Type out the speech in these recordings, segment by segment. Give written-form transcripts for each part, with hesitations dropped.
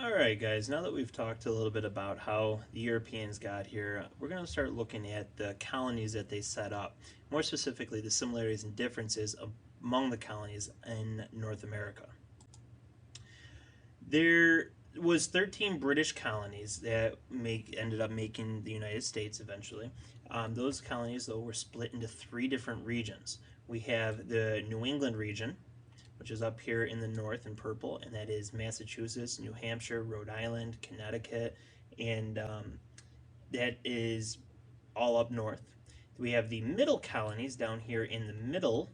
Alright guys, now that we've talked a little bit about how the Europeans got here, we're going to start looking at the colonies that they set up. More specifically, the similarities and differences among the colonies in North America. There was 13 British colonies that ended up making the United States eventually. Those colonies, though, were split into three different regions. We have the New England region, which is up here in the north in purple, and that is Massachusetts, New Hampshire, Rhode Island, Connecticut, and that is all up north. We have the middle colonies down here in the middle,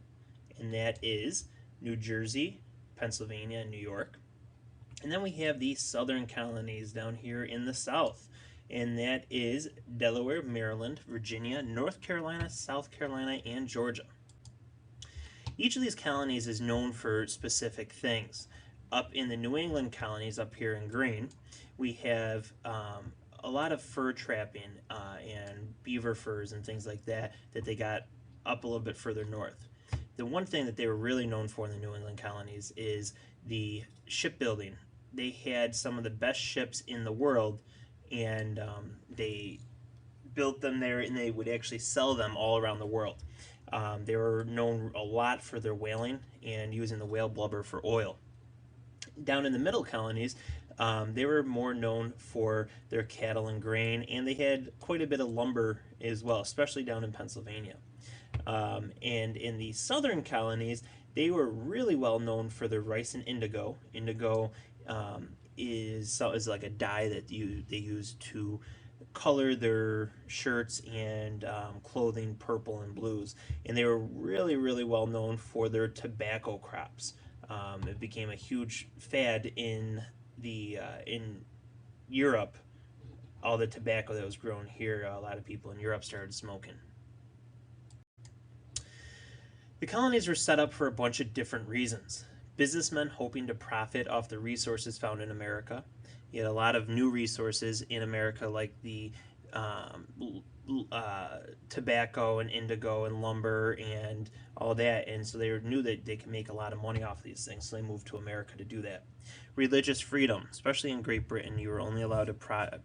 and that is New Jersey, Pennsylvania, and New York. And then we have the southern colonies down here in the south, and that is Delaware, Maryland, Virginia, North Carolina, South Carolina, and Georgia. Each of these colonies is known for specific things. Up in the New England colonies, up here in green, we have a lot of fur trapping and beaver furs and things like that they got up a little bit further north. The one thing that they were really known for in the New England colonies is the shipbuilding. They had some of the best ships in the world, and they built them there, and they would actually sell them all around the world. They were known a lot for their whaling and using the whale blubber for oil. Down in the middle colonies, they were more known for their cattle and grain, and they had quite a bit of lumber as well, especially down in Pennsylvania. And in the southern colonies, they were really well known for their rice and indigo. Indigo is like a dye that they use to color their shirts and clothing purple and blues. And they were really well known for their tobacco crops. It became a huge fad in Europe. All the tobacco that was grown here, a lot of people in Europe started smoking. The colonies were set up for a bunch of different reasons. Businessmen hoping to profit off the resources found in America. You had a lot of new resources in America, like the tobacco and indigo and lumber and all that, and so they knew that they could make a lot of money off these things, so they moved to America to do that. Religious freedom, especially in Great Britain, you were only allowed to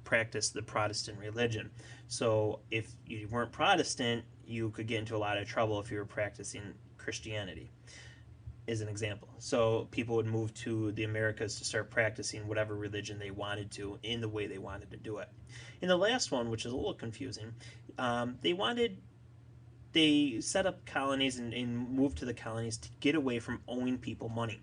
practice the Protestant religion. So if you weren't Protestant, you could get into a lot of trouble if you were practicing Christianity, as an example. So people would move to the Americas to start practicing whatever religion they wanted to in the way they wanted to do it. And the last one, which is a little confusing, they set up colonies and moved to the colonies to get away from owing people money.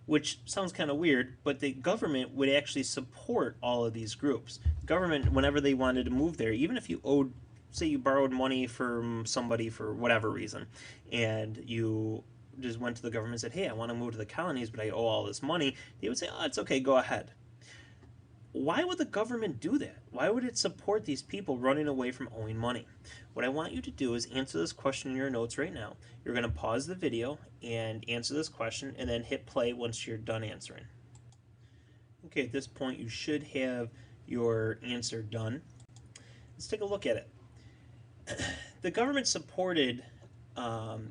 Which sounds kind of weird, but the government would actually support all of these groups. The government, whenever they wanted to move there, even if you owed, say you borrowed money from somebody for whatever reason, and you just went to the government and said, hey, I want to move to the colonies, but I owe all this money, they would say, oh, it's okay, go ahead. Why would the government do that? Why would it support these people running away from owing money? What I want you to do is answer this question in your notes right now. You're going to pause the video and answer this question, and then hit play once you're done answering. Okay, at this point you should have your answer done. Let's take a look at it. The government supported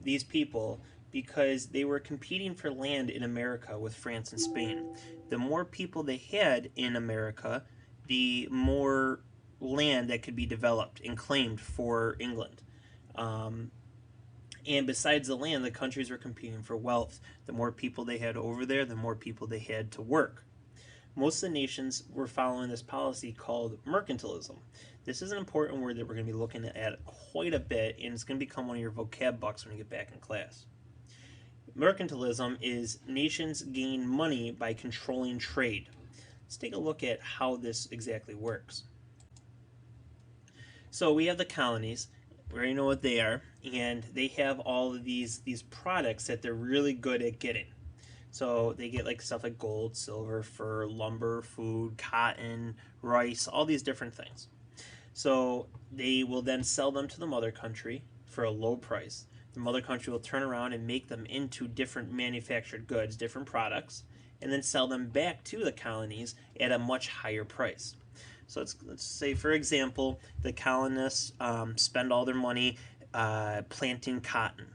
these people because they were competing for land in America with France and Spain. The more people they had in America, the more land that could be developed and claimed for England. And besides the land, the countries were competing for wealth. The more people they had over there, the more people they had to work. Most of the nations were following this policy called mercantilism. This is an important word that we're going to be looking at quite a bit, and it's going to become one of your vocab bucks when you get back in class. Mercantilism is nations gain money by controlling trade. Let's take a look at how this exactly works. So we have the colonies. We already know what they are, and they have all of these products that they're really good at getting. So they get like stuff like gold, silver, fur, lumber, food, cotton, rice, all these different things. So they will then sell them to the mother country for a low price. The mother country will turn around and make them into different manufactured goods, different products, and then sell them back to the colonies at a much higher price. So let's say, for example, the colonists spend all their money planting cotton.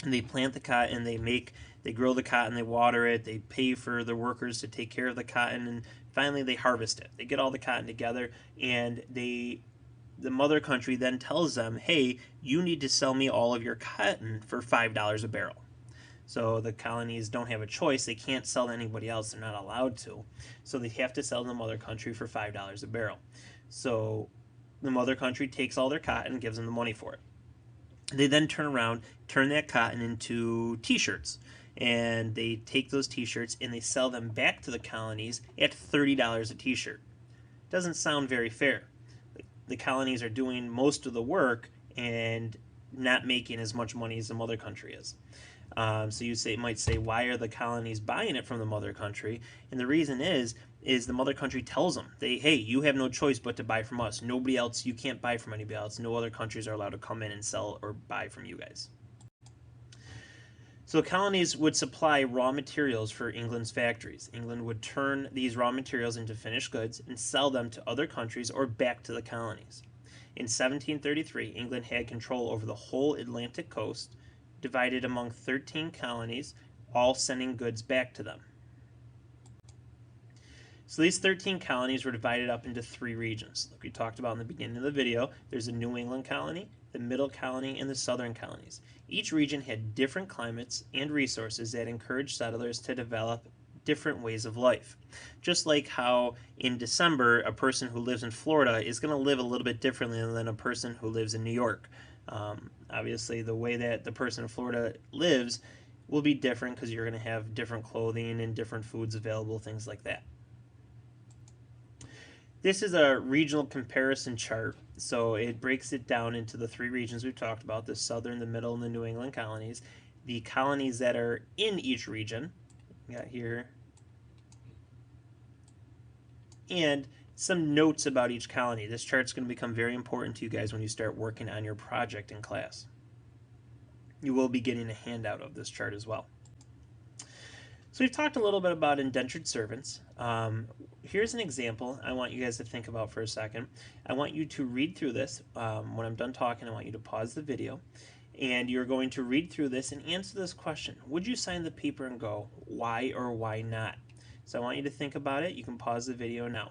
And they plant the cotton, they make They grow the cotton, they water it, they pay for the workers to take care of the cotton, and finally they harvest it. They get all the cotton together, and the mother country then tells them, hey, you need to sell me all of your cotton for $5 a barrel. So the colonies don't have a choice. They can't sell to anybody else. They're not allowed to. So they have to sell to the mother country for $5 a barrel. So the mother country takes all their cotton and gives them the money for it. They then turn around, turn that cotton into t-shirts. And they take those t-shirts and they sell them back to the colonies at $30 a t-shirt. Doesn't sound very fair. The colonies are doing most of the work and not making as much money as the mother country is. So might say, why are the colonies buying it from the mother country? And the reason is the mother country tells them, hey, you have no choice but to buy from us. Nobody else, you can't buy from anybody else. No other countries are allowed to come in and sell or buy from you guys. So the colonies would supply raw materials for England's factories. England would turn these raw materials into finished goods and sell them to other countries or back to the colonies. In 1733, England had control over the whole Atlantic coast, divided among 13 colonies, all sending goods back to them. So these 13 colonies were divided up into 3 regions. Like we talked about in the beginning of the video, there's a New England colony, the Middle colony, and the Southern colonies. Each region had different climates and resources that encouraged settlers to develop different ways of life. Just like how in December, a person who lives in Florida is going to live a little bit differently than a person who lives in New York. Obviously, the way that the person in Florida lives will be different because you're going to have different clothing and different foods available, things like that. This is a regional comparison chart, so it breaks it down into the 3 regions we've talked about, the southern, the middle, and the New England colonies. The colonies that are in each region, we got here, and some notes about each colony. This chart's going to become very important to you guys when you start working on your project in class. You will be getting a handout of this chart as well. So we've talked a little bit about indentured servants. Here's an example I want you guys to think about for a second. I want you to read through this. When I'm done talking, I want you to pause the video. And you're going to read through this and answer this question. Would you sign the paper and go, why or why not? So I want you to think about it. You can pause the video now.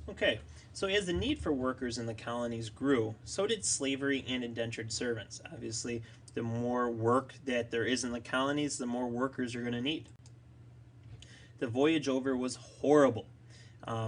Okay, so as the need for workers in the colonies grew, so did slavery and indentured servants. Obviously, the more work that there is in the colonies, the more workers you're going to need. The voyage over was horrible.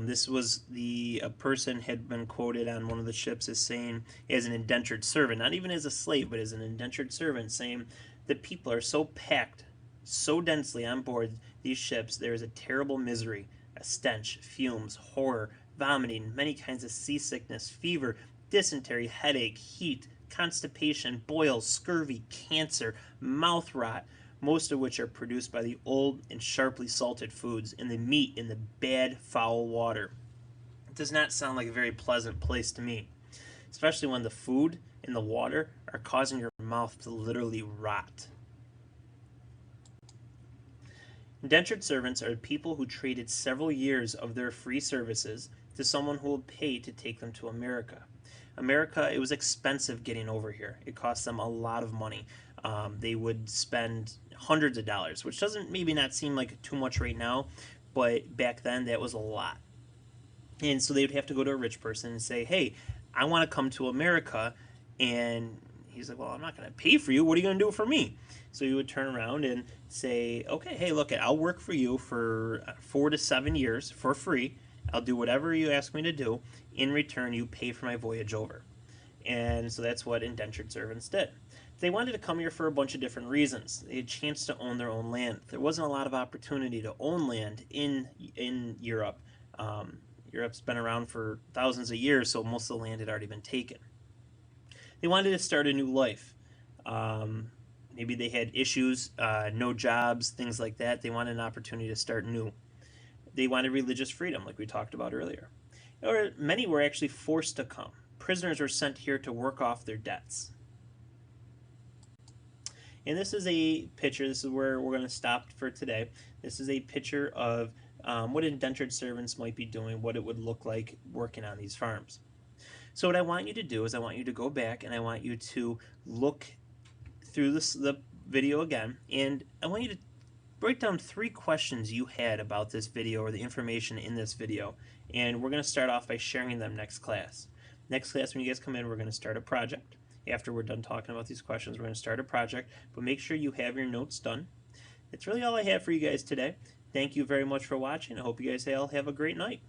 This was a person had been quoted on one of the ships as saying, as an indentured servant, not even as a slave, but as an indentured servant, saying that people are so packed, so densely on board these ships, there is a terrible misery, a stench, fumes, horror, vomiting, many kinds of seasickness, fever, dysentery, headache, heat, constipation, boils, scurvy, cancer, mouth rot, most of which are produced by the old and sharply salted foods and the meat in the bad, foul water. It does not sound like a very pleasant place to me, especially when the food and the water are causing your mouth to literally rot. Indentured servants are people who traded several years of their free services to someone who will pay to take them to America. America, it was expensive getting over here. It cost them a lot of money. They would spend hundreds of dollars, which doesn't maybe not seem like too much right now, but back then that was a lot. And so they would have to go to a rich person and say, hey, I want to come to America. And he's like, well, I'm not going to pay for you. What are you going to do for me? So he would turn around and say, okay, hey, look, I'll work for you for 4 to 7 years for free. I'll do whatever you ask me to do. In return, you pay for my voyage over. And so that's what indentured servants did. They wanted to come here for a bunch of different reasons. They had a chance to own their own land. There wasn't a lot of opportunity to own land in Europe. Europe's been around for thousands of years, so most of the land had already been taken. They wanted to start a new life. Maybe they had issues, no jobs, things like that. They wanted an opportunity to start new. They wanted religious freedom, like we talked about earlier. Or many were actually forced to come. Prisoners were sent here to work off their debts. And this is a picture, this is where we're going to stop for today. This is a picture of what indentured servants might be doing, what it would look like working on these farms. So what I want you to do is I want you to go back and I want you to look through the video again, and I want you to write down 3 questions you had about this video or the information in this video, and we're going to start off by sharing them next class. Next class, when you guys come in, we're going to start a project. After we're done talking about these questions, we're going to start a project, but make sure you have your notes done. That's really all I have for you guys today. Thank you very much for watching. I hope you guys all have a great night.